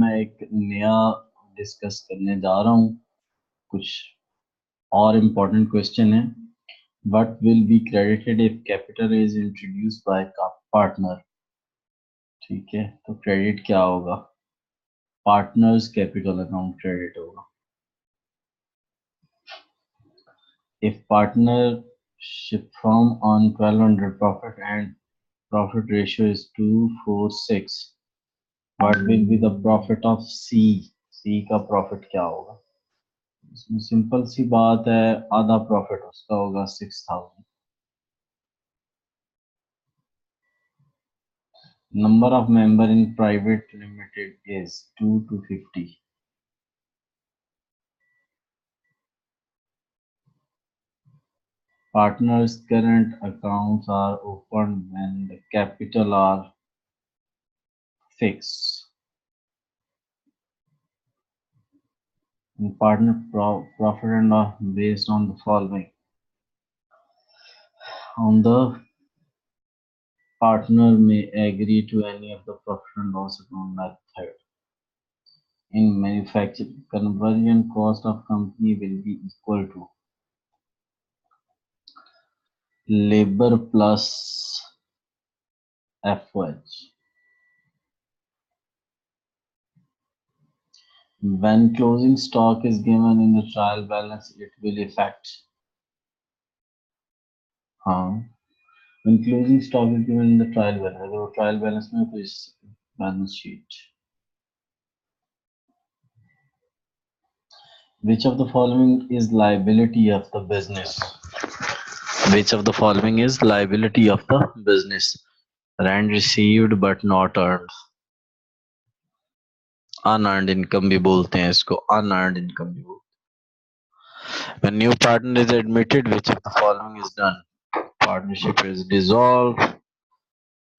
मैं एक नया डिस्कस करने जा रहा हूँ। कुछ और इम्पोर्टेंट क्वेश्चन है। What will be credited if capital is introduced by partner. ठीक है, तो क्रेडिट क्या होगा? पार्टनर्स कैपिटल अकाउंट क्रेडिट होगा। If partnership firm on 1200 profit and profit ratio is 246, what will be the profit of C का profit क्या होगा? इसमें सिंपल सी बात है, आधा प्रॉफिट उसका होगा 6000। Number of member in private limited is 2 to 50। Partners current accounts are opened when the capital are fixed. And partner profit and loss based on the following. On the partner may agree to any of the profit and loss account method. In manufacturing, conversion cost of company will be equal to labor plus FOH. When closing stock is given in the trial balance, it will affect. When closing stock is given in the trial balance, अगर वो trial balance में तो इस balance sheet. Which of the following is liability of the business? Which of the following is liability of the business? Rent received but not earned. Unearned income भी बोलते हैं इसको, unearned income भी बोलते हैं. When new partner is admitted, which of the following is done? Partnership is dissolved,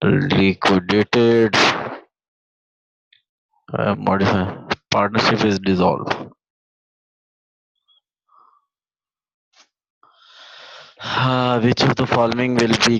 liquidated, modified. Partnership is dissolved. Which of the following will be